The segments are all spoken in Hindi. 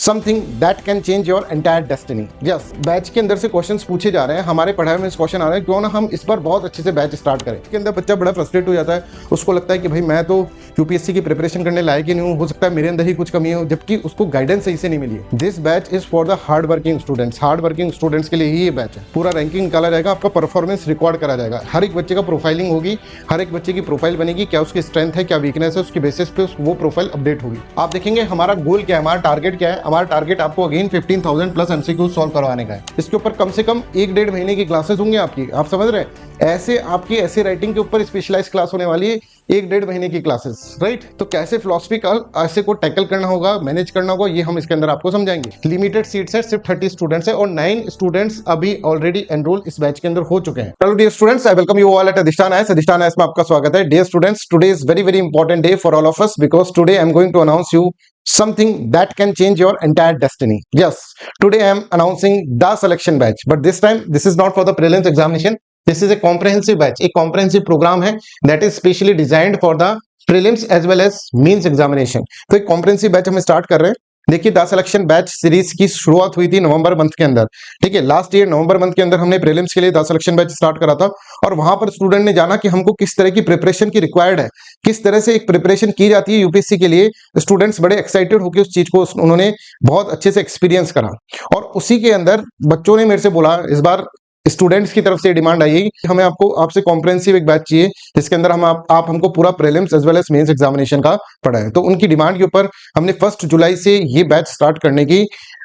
Something that can change your entire destiny. Yes, batch के अंदर से क्वेश्चंस पूछे जा रहे हैं, हमारे पढ़ाई में क्वेश्चन आ रहे हैं, क्यों ना हम इस बार बहुत अच्छे से बैच स्टार्ट करें। इसके अंदर बच्चा बड़ा फ्रस्ट्रेट हो जाता है, उसको लगता है कि भाई मैं तो यूपीएससी की प्रिपरेशन करने लायक ही नहीं हूँ, हो सकता है मेरे अंदर ही कुछ कमी हो, जबकि उसको गाइडेंस सही से नहीं मिली है। This batch is for the hard working students. Hard working students के लिए ही ये बैच है। पूरा रैंकिंग निकाला जाएगा, आपका परफॉर्मेंस रिकॉर्ड करा जाएगा, हर एक बच्चे का प्रोफाइलिंग होगी, हर एक बच्चे की प्रोफाइल बनेगी, क्या उसकी स्ट्रेंथ है, क्या वीकनेस है, उसकी बेसिस पे वो प्रोफाइल अपडेट होगी। आप देखेंगे हमारा गोल क्या है, हमारा टारगेट क्या है। हमारा टारगेट आपको अगेन 15,000 प्लस एमसीक्यू सॉल्व करवाने का है। इसके ऊपर कम से कम 1-1.5 महीने की क्लासेस होंगी आपकी। आप समझ रहे हैं, ऐसे आपकी ऐसे राइटिंग के ऊपर स्पेशलाइज क्लास होने वाली है, 1-1.5 महीने की क्लासेस, राइट। तो कैसे फिलॉसफिकल ऐसे को टैकल करना होगा, मैनेज करना होगा, ये हम इसके अंदर आपको समझाएंगे। लिमिटेड सीट्स है, सिर्फ 30 स्टूडेंट्स है और 9 स्टूडेंट्स अभी ऑलरेडी एनरोल इस बैच के अंदर हो चुके हैं। Hello dear students, I welcome you all at Adhishthan IAS. Adhishthan IAS में आपका स्वागत है। Dear students, today is very very important day for all of us because today I am going to announce you something that can change your entire destiny. Yes, today I am announcing the selection batch, but this time this is not for the prelims examination. This is a comprehensive batch, एक comprehensive program है that is specially designed for the prelims as well as means examination. तो एक comprehensive batch हम start कर रहे हैं। देखिए, द सिलेक्शन बैच सीरीज की शुरुआत हुई थी नवंबर मंथ के अंदर, ठीक है। लास्ट ईयर नवंबर मंथ के अंदर हमने प्रीलिम्स के लिए द सिलेक्शन बैच स्टार्ट करा था और वहां पर स्टूडेंट ने जाना कि हमको किस तरह की प्रिपरेशन की रिक्वायर्ड है, किस तरह से एक प्रिपरेशन की जाती है यूपीएससी के लिए। स्टूडेंट्स बड़े एक्साइटेड होकर उस चीज को उन्होंने बहुत अच्छे से एक्सपीरियंस करा और उसी के अंदर बच्चों ने मेरे से बोला, इस बार स्टूडेंट्स की तरफ से डिमांड आई कि हमें आपसे कॉम्प्रिहेंसिव एक बैच चाहिए जिसके अंदर आप हमको पूरा prelims as well as mains examination का पढ़ाएं। तो उनकी डिमांड के ऊपर हमने 1 जुलाई से ये बैच स्टार्ट करने की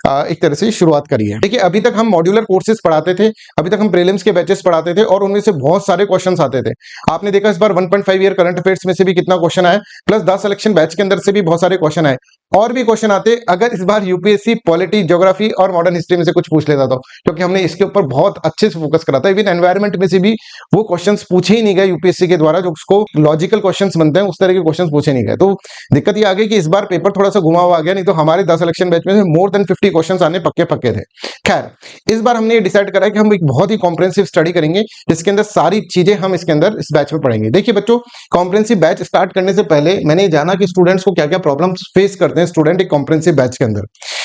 एक तरह से शुरुआत करी है। देखिए, अभी तक हम मॉड्यूलर कोर्सेज पढ़ाते थे, अभी तक हम प्रीलिम्स के बैचेस पढ़ाते थे और उनमें से बहुत सारे क्वेश्चंस आते थे। आपने देखा इस बार 1.5 ईयर करंट अफेयर्स में से भी कितना क्वेश्चन आया, प्लस द सिलेक्शन बैच के अंदर से भी बहुत सारे क्वेश्चन आए। और भी क्वेश्चन आते अगर इस बार यूपीएससी पॉलिटी, ज्योग्राफी और मॉडर्न हिस्ट्री में से कुछ पूछ लेता, तो क्योंकि हमने इसके ऊपर बहुत अच्छे से फोकस करा था। इवन एनवायरमेंट में से भी वो क्वेश्चंस पूछे ही नहीं गए यूपीएससी के द्वारा, जो उसको लॉजिकल क्वेश्चंस बनते हैं उस तरह के क्वेश्चंस पूछे नहीं गए। तो दिक्कत ये आ गई कि इस बार पेपर थोड़ा सा घुमा हुआ आ गया, नहीं तो हमारे द सिलेक्शन बैच में मोर देन 50 क्वेश्चन आने पक्के थे। खैर, इस बार हमने ये डिसाइड करा कि हम एक बहुत ही कॉम्प्रिहेंसिव स्टडी करेंगे जिसके अंदर सारी चीजें हम इसके अंदर इस बैच में पढ़ेंगे। देखिए बच्चों, कॉम्प्रिहेंसिव बैच स्टार्ट करने से पहले मैंने जाना कि स्टूडेंट्स को क्या क्या प्रॉब्लम्स फेस करते हैं स्टूडेंट एक कॉम्प्रिहेंसिव बैच के अंदर।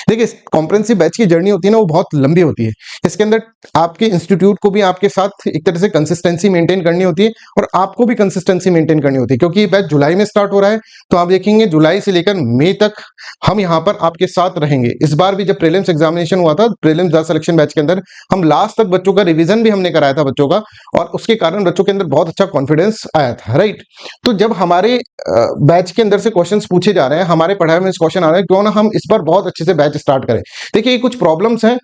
देखिए, कॉम्प्रिहेंसिव बैच की जर्नी होती है ना, वो बहुत लंबी होती है। इसके अंदर आपके इंस्टीट्यूट को भी आपके साथ एक तरह से कंसिस्टेंसी मेंटेन करनी होती है और आपको भी कंसिस्टेंसी मेंटेन करनी होती है, क्योंकि ये बैच जुलाई में स्टार्ट हो रहा है। तो आप देखेंगे जुलाई से लेकर मई तक हम यहाँ पर आपके साथ रहेंगे। इस बार भी जब प्रीलिम्स एग्जामिनेशन हुआ था, प्रीलिम्स द सिलेक्शन बैच के अंदर हम लास्ट तक बच्चों का रिवीजन भी हमने कराया था बच्चों का, और उसके कारण बच्चों के अंदर बहुत अच्छा कॉन्फिडेंस आया था, राइट। तो जब हमारे बैच के अंदर से क्वेश्चंस पूछे जा रहे हैं, हमारे पढ़ाई में क्वेश्चन आ रहे हैं, क्यों ना हम इस बार बहुत अच्छे से बैच स्टार्ट करें। देखिए, ये कुछ प्रॉब्लम्स हैं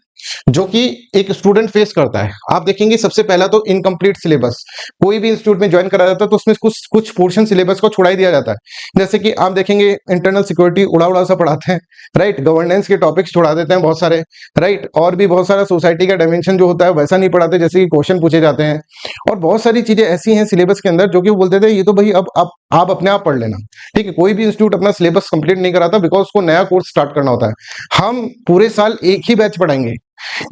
जो कि एक स्टूडेंट फेस करता है। आप देखेंगे सबसे पहला तो इनकम्प्लीट सिलेबस। कोई भी इंस्टीट्यूट में ज्वाइन करा जाता है तो उसमें कुछ पोर्शन सिलेबस को छुड़ा ही दिया जाता है। जैसे कि आप देखेंगे इंटरनल सिक्योरिटी उड़ा सा पढ़ाते हैं, राइट। गवर्नेंस के टॉपिक्स छुड़ा देते हैं बहुत सारे, राइट। और भी बहुत सारा सोसाइटी का डायमेंशन जो होता है वैसा नहीं पढ़ाते जैसे कि क्वेश्चन पूछे जाते हैं। और बहुत सारी चीजें ऐसी हैं सिलेबस के अंदर जो कि वो बोलते थे ये तो भाई अब आप अपने आप पढ़ लेना, ठीक है। कोई भी इंस्टीट्यूट अपना सिलेबस कंप्लीट नहीं कराता बिकॉज उसको नया कोर्स स्टार्ट करना होता है। हम पूरे साल एक ही बैच पढ़ाएंगे,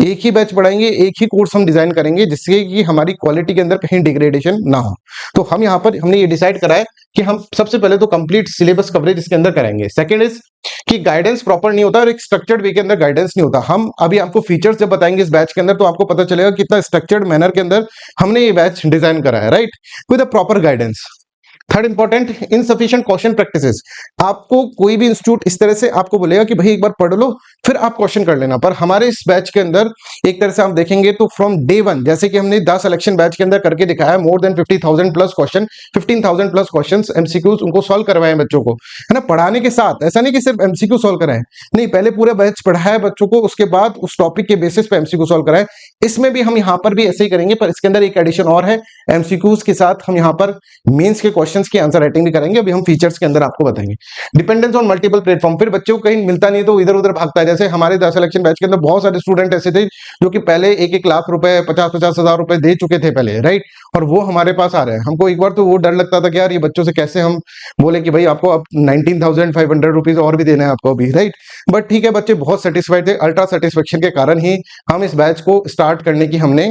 एक ही कोर्स हम डिजाइन करेंगे जिससे कि हमारी क्वालिटी के अंदर कहीं डिग्रेडेशन ना हो। तो हम यहाँ पर हमने ये डिसाइड करा है कि हम सबसे पहले तो कंप्लीट सिलेबस कवरेज इसके अंदर करेंगे। सेकंड इज कि गाइडेंस प्रॉपर नहीं होता और एक स्ट्रक्चर्ड वे के अंदर गाइडेंस नहीं होता। हम अभी आपको फीचर्स जब बताएंगे इस बैच के अंदर तो आपको पता चलेगा कितना स्ट्रक्चर्ड मैनर के अंदर हमने ये बैच डिजाइन करा है, right, with a proper guidance. Third important, insufficient question practices. आपको कोई भी इंस्टीट्यूट इस तरह से आपको बोलेगा कि भाई एक बार पढ़ लो फिर आप क्वेश्चन कर लेना, पर हमारे इस बैच के अंदर एक तरह से आप देखेंगे तो फ्रॉम डे वन, जैसे कि हमने द सिलेक्शन बैच के अंदर करके दिखाया, more than 50,000 plus question, 15,000 plus questions MCQs उनको सॉल्व करवाए बच्चों को, है ना, पढ़ाने के साथ। ऐसा नहीं कि सिर्फ एमसीक्यू सॉल्व कराए, नहीं, पहले पूरा बैच पढ़ाया बच्चों को, उसके बाद उस टॉपिक के बेसिस पे एमसीक्यू सॉल्व कराए। इसमें भी हम यहाँ पर भी ऐसे ही करेंगे, पर इसके अंदर एक एडिशन और है, एमसीक्यूज के साथ हम यहाँ पर मेंस के क्वेश्चंस की आंसर राइटिंग भी करेंगे। अभी हम फीचर्स के अंदर आपको बताएंगे। डिपेंडेंस ऑन मल्टीपल प्लेटफॉर्म, फिर बच्चों को कहीं मिलता नहीं तो इधर उधर भागता है। जैसे हमारे द सिलेक्शन बैच के अंदर बहुत सारे स्टूडेंट ऐसे थे जो कि पहले 1-1 लाख रुपए, 50-50 हजार रुपए दे चुके थे पहले, राइट, और वो हमारे पास आ रहे हैं। हमको एक बार तो वो डर लगता था कि यार ये बच्चों से कैसे हम बोले कि भाई आपको अब 19,500 रुपीज और भी देना है आपको अभी, राइट। बट ठीक है, बच्चे बहुत सेटिस्फाइड थे। अल्ट्रा सेटिस्फेक्शन के कारण ही हम इस बैच को स्टार्ट करने की हमने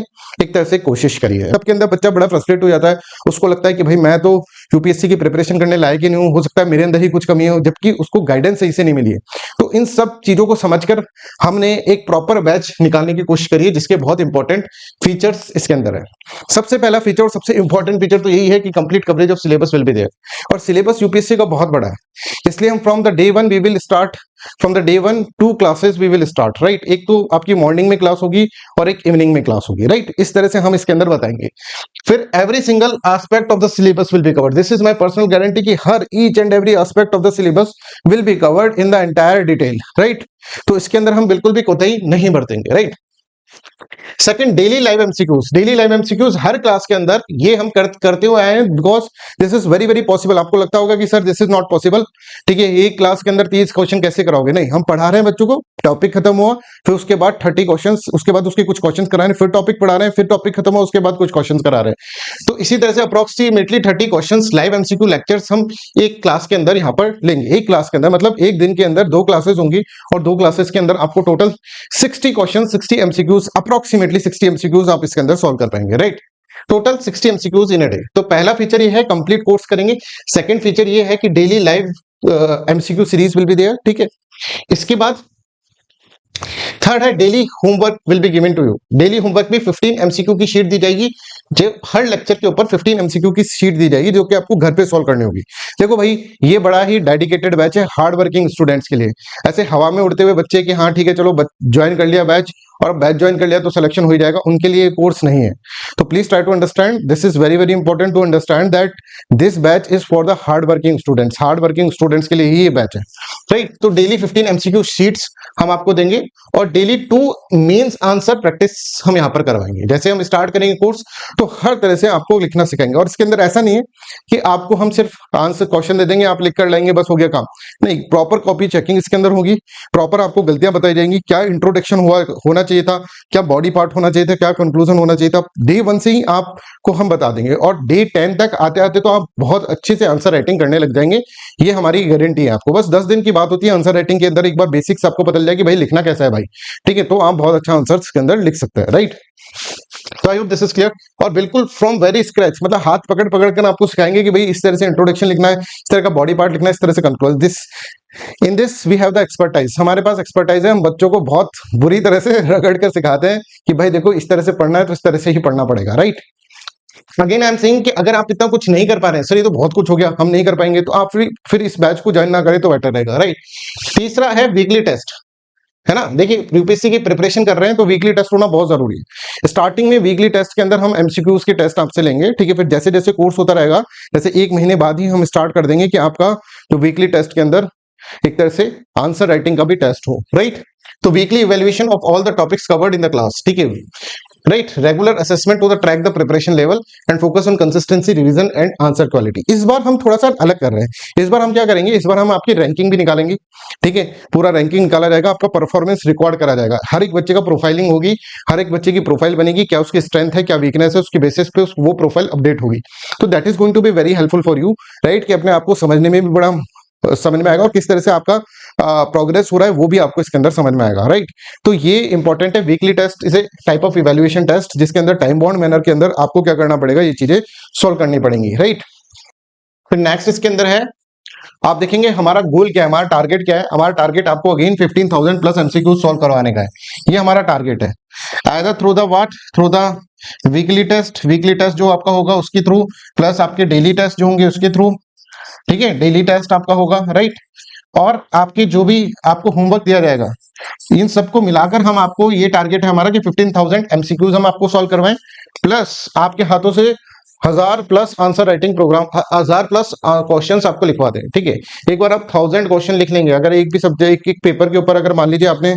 एक तरह से कोशिश करी है। सबके अंदर बच्चा बड़ा फ्रस्ट्रेट हो जाता है, उसको लगता है कि भाई मैं तो यूपीएससी की प्रिपरेशन करने लायक ही नहीं हूँ, हो सकता है मेरे अंदर ही कुछ कमी हो, जबकि उसको गाइडेंस सही से नहीं मिली है। तो इन सब चीजों को समझकर हमने एक प्रॉपर बैच निकालने की कोशिश करी है, जिसके बहुत इंपॉर्टेंट फीचर्स इसके अंदर है। सबसे पहला फीचर और सबसे इंपॉर्टेंट फीचर तो यही है कि complete coverage of syllabus will be there, और सिलेबस यूपीएससी का बहुत बड़ा है, इसलिए हम from the day one we will start, from the day one 2 classes we will start, right. एक तो आपकी मॉर्निंग में क्लास होगी और एक इवनिंग में क्लास होगी, राइट। इस तरह से हम इसके अंदर बताएंगे। फिर every single aspect of the syllabus will be covered, this is my personal guarantee कि हर each and every aspect of the syllabus will be covered in the entire detail, right. तो इसके अंदर हम बिल्कुल भी कोताही नहीं बरतेंगे, right. Second, daily live MCQs. Daily live MCQs हर क्लास के अंदर ये हम करते हुए आए हैं, because this is very very possible. आपको लगता होगा कि sir this is not possible, ठीक है, एक क्लास के अंदर 30 क्वेश्चन कैसे कराओगे? नहीं, हम पढ़ा रहे हैं बच्चों को, टॉपिक खत्म हुआ, फिर उसके बाद 30 क्वेश्चन, उसके बाद उसके कुछ क्वेश्चन करा रहे हैं, फिर टॉपिक पढ़ा रहे हैं, फिर टॉपिक खत्म हुआ, उसके बाद कुछ क्वेश्चन करा रहे हैं। तो इसी तरह से approximately 30 question live MCQ lectures हम एक क्लास के अंदर यहाँ पर लेंगे। एक क्लास के अंदर मतलब एक दिन के अंदर 2 क्लासेस होंगी, और 2 क्लासेस के अंदर आपको total 60 question, 60 MCQs, approximately 60 MCQs आप इसके अंदर सॉल्व कर पाएंगे, right. Total 60 MCQs in a day. तो पहला फीचर ये है कंप्लीट कोर्स करेंगे। सेकंड फीचर ये है कि daily live MCQ series will be there, ठीक है। इसके बाद थर्ड है daily homework will be given to you. Daily homework में 15 एमसीक्यू की शीट दी जाएगी, जो हर लेक्चर के ऊपर 15 एमसीक्यू की शीट दी जाएगी, जो कि आपको घर पे सॉल्व करनी होगी। देखो भाई, ये बड़ा ही डेडिकेटेड बैच है हार्ड वर्किंग स्टूडेंट्स के लिए। ऐसे हवा में उड़ते हुए बच्चे कि हाँ ठीक है चलो ज्वाइन कर लिया बैच, और बैच ज्वाइन कर लिया तो सिलेक्शन हो ही जाएगा, उनके लिए कोर्स नहीं है। तो please try to understand, this is very very important to understand that this batch is for the hard working students. Hard working students के लिए ही ये बैच है, राइट। तो डेली 15 एमसीक्यू शीट्स हम आपको देंगे, और डेली 2 मेंस आंसर प्रैक्टिस हम यहाँ पर करवाएंगे। जैसे हम स्टार्ट करेंगे कोर्स, तो हर तरह से आपको लिखना सिखाएंगे। और इसके अंदर ऐसा नहीं है कि आपको हम सिर्फ आंसर क्वेश्चन दे देंगे, आप लिख कर लाएंगे, बस हो गया काम। नहीं, प्रॉपर कॉपी चेकिंग इसके अंदर होगी, प्रॉपर आपको गलतियां बताई जाएंगी, क्या इंट्रोडक्शन होना चाहिए था, क्या बॉडी पार्ट होना चाहिए था, क्या कंक्लूजन होना चाहिए था। डे 1 से ही आपको हम बता देंगे, और डे 10 तक आते आते तो आप बहुत अच्छे से आंसर राइटिंग करने लग जाएंगे। ये हमारी गारंटी है आपको। बस 10 दिन की बात होती है आंसर राइटिंग के अंदर, एक बार बेसिक्स आपको पता चल जाए कि भाई लिखना कैसा है भाई, ठीक है, तो आप बहुत अच्छा आंसर के अंदर लिख सकते हैं, राइट। तो I hope this is clear. और बिल्कुल फ्रॉम वेरी स्क्रैच, मतलब हाथ पकड़ पकड़ कर आपको सिखाएंगे कि भाई इस तरह से इंट्रोडक्शन लिखना है, इस तरह का बॉडी पार्ट लिखना है, इस तरह से conclusion. This in this we have the expertise. हमारे पास एक्सपर्टाइज है, हम बच्चों को बहुत बुरी तरह से रगड़ कर सिखाते हैं कि भाई देखो इस तरह से पढ़ना है तो इस तरह से ही पढ़ना पड़ेगा, right. Again I am saying कि अगर आप इतना कुछ नहीं कर पा रहे हैं, सर ये तो बहुत कुछ हो गया, हम नहीं कर पाएंगे, तो आप फिर इस बैच को ज्वाइन ना करें तो बेटर रहेगा, राइट। तीसरा है वीकली टेस्ट, है ना। देखिए, यूपीएससी की प्रिपरेशन कर रहे हैं तो वीकली टेस्ट होना बहुत जरूरी है। स्टार्टिंग में वीकली टेस्ट के अंदर हम एमसीक्यूज के टेस्ट आपसे लेंगे, ठीक है। फिर जैसे जैसे कोर्स होता रहेगा, जैसे 1 महीने बाद ही हम स्टार्ट कर देंगे कि आपका जो वीकली टेस्ट के अंदर एक तरह से आंसर राइटिंग का भी टेस्ट हो, राइट। तो weekly evaluation of all the topics covered in the class, ठीक है, right. Regular assessment to the track the preparation level and focus on consistency, revision and answer quality. इस बार हम थोड़ा सा अलग कर रहे हैं। इस बार हम क्या करेंगे, इस बार हम आपकी रैंकिंग भी निकालेंगे, ठीक है। पूरा रैंकिंग निकाला जाएगा, आपका परफॉर्मेंस रिकॉर्ड करा जाएगा, हर एक बच्चे का प्रोफाइलिंग होगी, हर एक बच्चे की प्रोफाइल बनेगी, क्या उसकी स्ट्रेंथ है, क्या वीकनेस है, उसके बेसिस पे वो प्रोफाइल अपडेट होगी। तो that is going to be very helpful for you, right, कि अपने आप को समझने में भी बड़ा समझ में आएगा, और किस तरह से आपका प्रोग्रेस हो रहा है वो भी आपको इसके अंदर समझ में आएगा, राइट। तो ये इंपॉर्टेंट है। Weekly test is a type of evaluation test, जिसके अंदर टाइम बाउंड मैनर के अंदर आपको क्या करना पड़ेगा, ये चीजें सॉल्व करनी पड़ेंगी, राइट। फिर नेक्स्ट इसके अंदर है, आप देखेंगे हमारा गोल क्या है, हमारा टारगेट क्या है। हमारा टारगेट आपको अगेन 15,000 प्लस एमसीक्यू सॉल्व करवाने का है, ये हमारा टारगेट है। Either through the what, through the weekly test जो आपका होगा उसके थ्रू, प्लस आपके डेली टेस्ट जो होंगे उसके थ्रू, ठीक है, डेली टेस्ट आपका होगा, राइट। और आपके जो भी आपको होमवर्क दिया जाएगा, इन सबको मिलाकर हम आपको, ये टारगेट है हमारा कि 15,000 एमसीक्यूज हम आपको सॉल्व करवाएं, प्लस आपके हाथों से 1000 plus answer writing program, 1000 plus questions आपको लिखवा दें, ठीक है। एक बार आप 1000 क्वेश्चन लिख लेंगे, अगर एक भी सब्जेक्ट एक पेपर के ऊपर अगर मान लीजिए आपने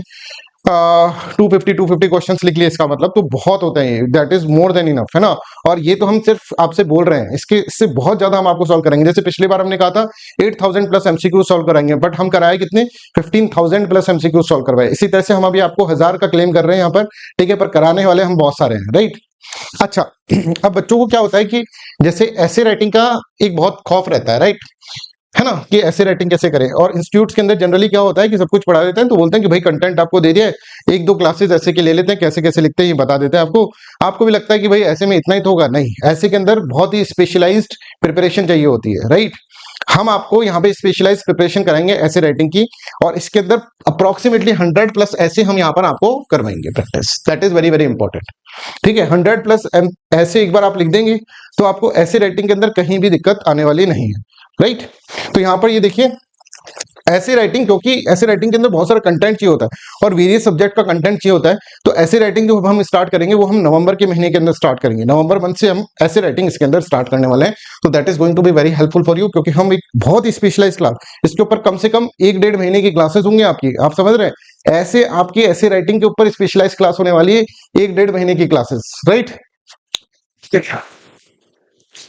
250 क्वेश्चंस लिख लिए, इसका मतलब तो बहुत होते हैं, that is more than enough, है ना। और ये तो हम सिर्फ आपसे बोल रहे हैं, इससे बहुत ज्यादा हम आपको सॉल्व करेंगे। जैसे पिछली बार हमने कहा था 8000 प्लस एमसीक्यू सॉल्व कराएंगे, बट हम कराए कितने, 15,000 प्लस एमसीक्यू सॉल्व करवाए। इसी तरह से हम अभी आपको 1000 का क्लेम कर रहे हैं यहाँ पर, ठीक है, पर कराने वाले हम बहुत सारे हैं, राइट। अच्छा, अब बच्चों को क्या होता है कि जैसे ऐसे राइटिंग का एक बहुत खौफ रहता है, राइट। है ना, कि ऐसे राइटिंग कैसे करें। और इंस्टीट्यूट्स के अंदर जनरली क्या होता है कि सब कुछ पढ़ा देते हैं, तो बोलते हैं कि भाई कंटेंट आपको दे दिया है, एक दो क्लासेस ऐसे के ले लेते हैं, कैसे कैसे लिखते हैं ये बता देते हैं आपको। आपको भी लगता है कि भाई ऐसे में इतना ही तो होगा, नहीं, ऐसे के अंदर बहुत ही स्पेशलाइज्ड प्रिपरेशन चाहिए होती है, राइट। हम आपको यहाँ पे स्पेशलाइज प्रिपरेशन कराएंगे ऐसे राइटिंग की, और इसके अंदर अप्रोक्सीमेटली 100+ ऐसे हम यहाँ पर आपको करवाएंगे practice, that is very very important. ठीक है, 100+ ऐसे एक बार आप लिख देंगे तो आपको ऐसे राइटिंग के अंदर कहीं भी दिक्कत आने वाली नहीं है, राइट। तो यहाँ पर ये देखिए ऐसे राइटिंग, क्योंकि ऐसे राइटिंग के अंदर बहुत सारा कंटेंट चाहिए होता है और वेरियस सब्जेक्ट का कंटेंट चाहिए होता है, तो ऐसे राइटिंग जो हम स्टार्ट करेंगे वो हम नवंबर के महीने के अंदर स्टार्ट करेंगे। नवंबर मंथ से हम ऐसे राइटिंग इसके अंदर स्टार्ट करने वाले हैं, तो that is going to be very helpful for you, क्योंकि हम एक बहुत ही स्पेशलाइज क्लास, इसके ऊपर कम से कम 1-1.5 महीने की क्लासेस होंगी आपकी, आप समझ रहे हैं, ऐसे आपकी ऐसे राइटिंग के ऊपर स्पेशलाइज क्लास होने वाली है, 1-1.5 महीने की क्लासेस, राइट।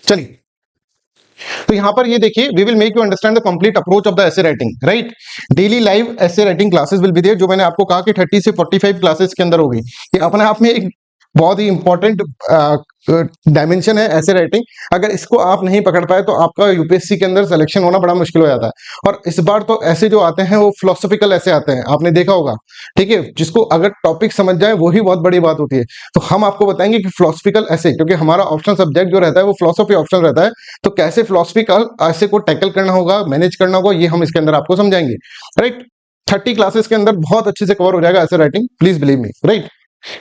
चलिए, तो यहां पर ये देखिए, we will make you understand the complete approach of the essay writing, right. Daily live essay writing classes will be there, जो मैंने आपको कहा कि 30 से 45 क्लासेस के अंदर होगी। ये अपने आप में एक बहुत ही इंपॉर्टेंट डायमेंशन है ऐसे राइटिंग। अगर इसको आप नहीं पकड़ पाए तो आपका यूपीएससी के अंदर सिलेक्शन होना बड़ा मुश्किल हो जाता है। और इस बार तो ऐसे जो आते हैं वो फिलोसॉफिकल ऐसे आते हैं, आपने देखा होगा, ठीक है, जिसको अगर टॉपिक समझ जाए वही बहुत बड़ी बात होती है। तो हम आपको बताएंगे कि फिलोसॉफिकल ऐसे, क्योंकि हमारा ऑप्शन सब्जेक्ट जो रहता है वो फिलोसॉफी ऑप्शन रहता है, तो कैसे फिलोसॉफिकल ऐसे को टैकल करना होगा, मैनेज करना होगा, ये हम इसके अंदर आपको समझाएंगे, राइट। 30 क्लासेस के अंदर बहुत अच्छे से कवर हो जाएगा ऐसे writing, please believe me, right.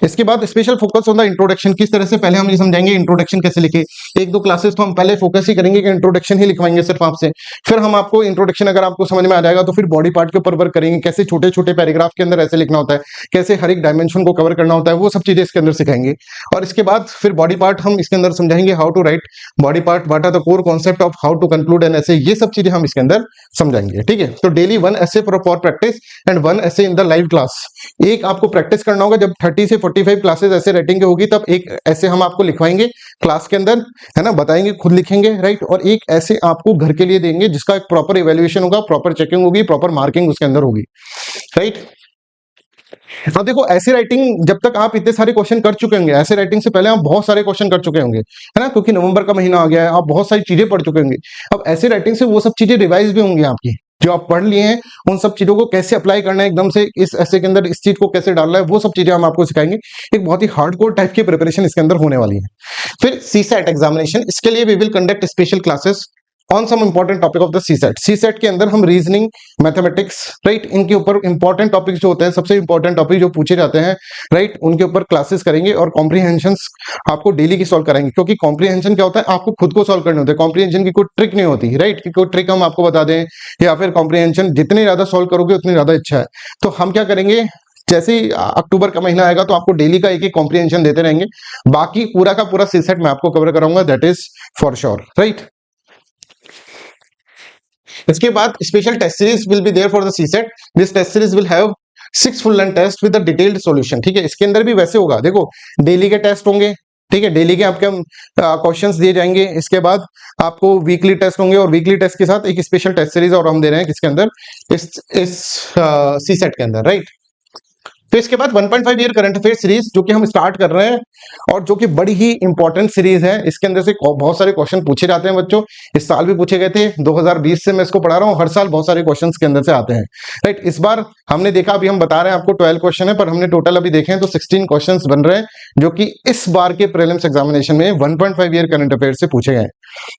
इसके बाद special focus on the introduction, किस तरह से पहले हम ये समझाएंगे इंट्रोडक्शन कैसे लिखे। 1-2 क्लासेस तो हम पहले फोकस ही करेंगे कि इंट्रोडक्शन ही लिखवाएंगे सिर्फ आपसे, फिर हम आपको इंट्रोडक्शन अगर आपको समझ में आ जाएगा तो फिर बॉडी पार्ट के ऊपर वर्क करेंगे, कैसे छोटे छोटे पैराग्राफ के अंदर ऐसे लिखना होता है, कैसे हर एक डायमेंशन को कवर करना होता है, वो सब चीजें इसके अंदर सिखाएंगे। और इसके बाद फिर बॉडी पार्ट हम इसके अंदर समझाएंगे, how to write body part, what are the core concept of how to conclude an essay, ये सब चीजें हम इसके अंदर समझाएंगे, ठीक है। तो डेली 1 ऐसे फॉर प्रैक्टिस एंड 1 ऐसे इन द लाइव क्लास। एक आपको प्रैक्टिस करना होगा, जब 30 से 45 क्लासेस ऐसे राइटिंग की होगी तब एक ऐसे हम आपको लिखवाएंगे क्लास के अंदर, है ना, बताएंगे, खुद लिखेंगे, राइट। और एक ऐसे आपको घर के लिए देंगे जिसका एक प्रॉपर इवैल्यूएशन होगा, प्रॉपर चेकिंग होगी, प्रॉपर मार्किंग उसके अंदर होगी, राइट। अब देखो ऐसे राइटिंग जब तक आप इतने सारे क्वेश्चन कर चुके होंगे, ऐसे राइटिंग से पहले आप बहुत सारे क्वेश्चन कर चुके होंगे, है ना, क्योंकि नवंबर का महीना आ गया है, आप बहुत सारी चीजें पढ़ चुके होंगे। अब ऐसे राइटिंग से वो सब चीजें रिवाइज भी होंगी आपकी, जो आप पढ़ लिए हैं उन सब चीजों को कैसे अप्लाई करना है एकदम से इस ऐसे के अंदर, इस चीज को कैसे डालना है, वो सब चीजें हम आपको सिखाएंगे। एक बहुत ही हार्डकोर टाइप की प्रिपरेशन इसके अंदर होने वाली है। फिर सीसेट एग्जामिनेशन, इसके लिए we will conduct special classes on some important topic of the CSAT. CSAT के अंदर हम रीजनिंग, मैथमेटिक्स, राइट, इनके ऊपर इंपॉर्टेंट टॉपिक जो होते हैं, सबसे इंपॉर्टेंट टॉपिक जो पूछे जाते हैं, राइट, उनके ऊपर क्लासेस करेंगे। और कॉम्प्रीहेंशन आपको डेली की सॉल्व कराएंगे, क्योंकि कॉम्प्रीहेंशन क्या होता है, आपको खुद को सॉल्व करने होते हैं, कॉम्प्रीहेंशन की कोई ट्रिक नहीं होती, राइट, कि कोई ट्रिक हम आपको बता दें, या फिर कॉम्प्रीहेंशन जितने ज्यादा सॉल्व करोगे उतनी ज्यादा अच्छा है। तो हम क्या करेंगे, जैसे ही अक्टूबर का महीना आएगा तो आपको डेली का एक एक कॉम्प्रीहेंशन देते रहेंगे, बाकी पूरा का पूरा सीसेट मैं आपको कवर कराऊंगा, that is for sure, right. इसके बाद special test series will be there for the CSAT. This test series will have 6 full length test with the detailed solution, ठीक है। इसके अंदर भी वैसे होगा, देखो डेली के टेस्ट होंगे, ठीक है, डेली के आपके क्वेश्चंस दिए जाएंगे। इसके बाद आपको वीकली टेस्ट होंगे, और वीकली टेस्ट के साथ एक स्पेशल टेस्ट सीरीज और हम दे रहे हैं किसके अंदर, इस सीसेट के अंदर, राइट। तो इसके बाद 1.5 ईयर करंट अफेयर सीरीज जो कि हम स्टार्ट कर रहे हैं, और जो कि बड़ी ही इंपॉर्टेंट सीरीज है। इसके अंदर से बहुत सारे क्वेश्चन पूछे जाते हैं बच्चों, इस साल भी पूछे गए थे, 2020 से मैं इसको पढ़ा रहा हूँ, हर साल बहुत सारे क्वेश्चन के अंदर से आते हैं, राइट। इस बार हमने देखा, अभी हम बता रहे हैं आपको 12 क्वेश्चन है, पर हमने टोटल अभी देखे हैं तो 16 क्वेश्चन बन रहे हैं, जो कि इस बार के प्रीलिम्स एग्जामिनेशन में 1.5 ईयर करंट अफेयर से पूछे गए।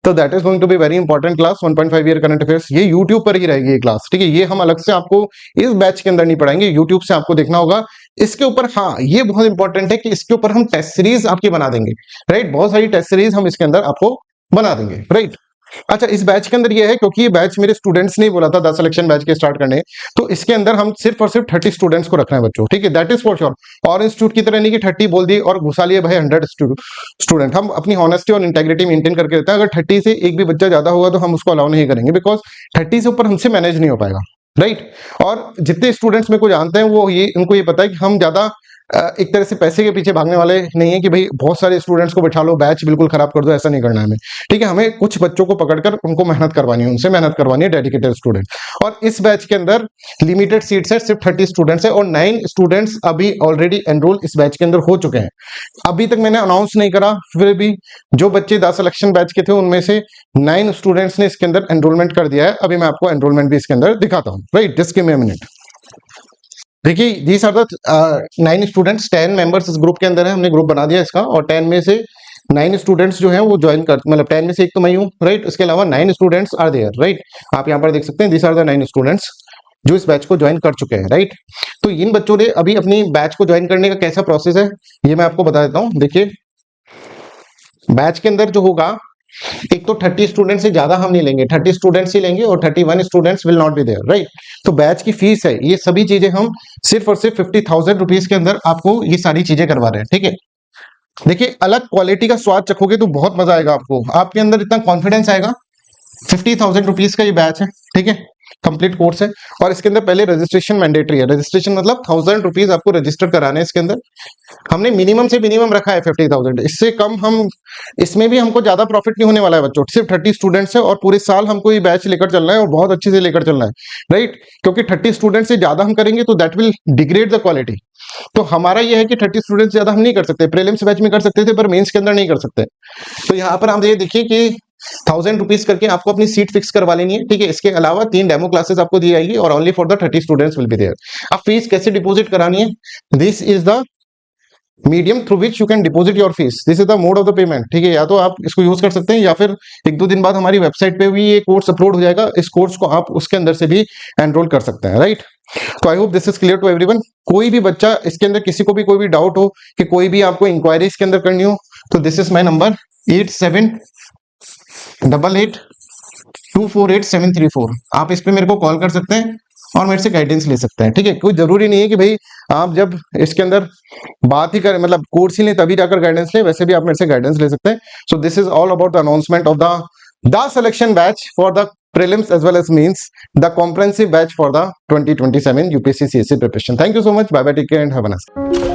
तो that is going to be very important class, 1.5 year current affairs. ये यूट्यूब पर ही रहेगी ये क्लास, ठीक है, ये हम अलग से आपको इस बैच के अंदर नहीं पढ़ाएंगे, यूट्यूब से आपको देखना होगा। इसके ऊपर, हाँ, ये बहुत इंपॉर्टेंट है कि इसके ऊपर हम टेस्ट सीरीज आपकी बना देंगे, राइट, बहुत सारी टेस्ट सीरीज हम इसके अंदर आपको बना देंगे, राइट। अच्छा, इस बैच के अंदर ये है, क्योंकि ये बैच मेरे स्टूडेंट्स ने बोला था 10 सिलेक्शन बैच के स्टार्ट करने, तो इसके अंदर हम सिर्फ और सिर्फ 30 स्टूडेंट्स को रख रहे हैं बच्चों, ठीक है, दैट इज फॉर श्योर। और इंस्टीट्यूट की तरह नहीं कि 30 बोल दिए और घुसा लिए भाई 100 स्टूडेंट। हम अपनी ऑनेस्टी और इंटेग्रिटी मेंटेन करके रहते हैं। अगर 30 से एक भी बच्चा ज्यादा होगा तो हम उसको अलाउ नहीं करेंगे, बिकॉज 30 से ऊपर हमसे मैनेज नहीं हो पाएगा, राइट। और जितने स्टूडेंट्स मेरे को जानते हैं वो ये, उनको ये पता है कि हम ज्यादा एक तरह से पैसे के पीछे भागने वाले नहीं है कि भाई बहुत सारे स्टूडेंट्स को बैठा लो, बैच बिल्कुल खराब कर दो, ऐसा नहीं करना है हमें। ठीक है, हमें कुछ बच्चों को पकड़कर उनको मेहनत करवानी है, उनसे मेहनत करवानी है, डेडिकेटेड स्टूडेंट। और इस बैच के अंदर लिमिटेड सीट्स है, सिर्फ 30 स्टूडेंट्स है और 9 स्टूडेंट्स अभी ऑलरेडी एनरोल इस बैच के अंदर हो चुके हैं। अभी तक मैंने अनाउंस नहीं करा, फिर भी जो बच्चे 10 सिलेक्शन बैच के थे उनमें से 9 स्टूडेंट्स ने इसके अंदर एनरोलमेंट कर दिया है। अभी मैं आपको एनरोलमेंट भी इसके अंदर दिखाता हूँ। Right, just give me a minute. देखिए, these are the 9 students, 10 members इस ग्रुप के अंदर है, हमने ग्रुप बना दिया इसका, और 10 में से 9 स्टूडेंट्स जो हैं वो ज्वाइन कर, मतलब 10 में से एक तो मैं हूँ, राइट। इसके अलावा 9 स्टूडेंट्स आर देयर, राइट। आप यहाँ पर देख सकते हैं, दीज आर द 9 स्टूडेंट्स जो इस बैच को ज्वाइन कर चुके हैं, राइट। तो इन बच्चों ने अभी अपनी बैच को ज्वाइन करने का कैसा प्रोसेस है ये मैं आपको बता देता हूँ। देखिए, बैच के अंदर जो होगा, एक तो 30 स्टूडेंट से ज्यादा हम नहीं लेंगे, 30 स्टूडेंट्स ही लेंगे और 31 students will not be there, right. तो बैच की फीस है, ये सभी चीजें हम सिर्फ और सिर्फ 50,000 रुपीज के अंदर आपको ये सारी चीजें करवा रहे हैं। ठीक है, देखिए, अलग क्वालिटी का स्वाद चखोगे तो बहुत मजा आएगा आपको, आपके अंदर इतना कॉन्फिडेंस आएगा। 50,000 रुपीज का ये बैच है, ठीक है, कंप्लीट कोर्स है। और इसके अंदर पहले रजिस्ट्रेशन मैंडेटरी है, रजिस्ट्रेशन मतलब 1000 रुपीज आपको रजिस्टर कराने हैं इसके अंदर। हमने मिनिमम से मिनिमम रखा है 50,000, इससे कम हम, इसमें भी हमको ज्यादा प्रॉफिट नहीं होने वाला है बच्चों। सिर्फ 30 स्टूडेंट्स है और पूरे साल हमको ये बैच लेकर चलना है और बहुत अच्छे से लेकर चलना है, राइट। क्योंकि 30 स्टूडेंट से ज्यादा हम करेंगे तो that will degrade the quality. तो हमारा ये है कि 30 स्टूडेंट से ज्यादा हम नहीं कर सकते, प्रीलिम्स बैच में कर सकते थे पर मेंस के अंदर नहीं कर सकते। तो यहाँ पर हम ये देखिए कि 1000 रुपीज करके आपको अपनी सीट फिक्स करवा लेनी है, ठीक है। इसके अलावा 3 डेमो क्लासेस आपको दी जाएगी और only for the 30 students will be there. अब फीस कैसे डिपॉजिट करानी है, this is the medium through which you can deposit your fees, this is the mode of the payment. ठीक है, या तो आप इसको यूज कर सकते हैं या फिर 1-2 दिन बाद हमारी वेबसाइट पे भी ये कोर्स अपलोड हो जाएगा, इस कोर्स को आप उसके अंदर से भी एनरोल कर सकते हैं, राइट। तो I hope this is clear to everyone. कोई भी बच्चा इसके अंदर, किसी को भी कोई भी डाउट हो कि कोई भी आपको इंक्वायरी इसके अंदर करनी हो, तो दिस इज माई नंबर 8788248734। आप इस पे मेरे को कॉल कर सकते हैं और मेरे से गाइडेंस ले सकते हैं। ठीक है, कोई जरूरी नहीं है कि भाई आप जब इसके अंदर बात ही करें, मतलब कोर्स ही लें तभी जाकर गाइडेंस ले, वैसे भी आप मेरे से गाइडेंस ले सकते हैं। So this is all about the announcement of the selection batch for the prelims as well as means, the comprehensive batch for the 2027 UPSC CSE preparation. Thank you so much. Bye bye, take care and have a nice day.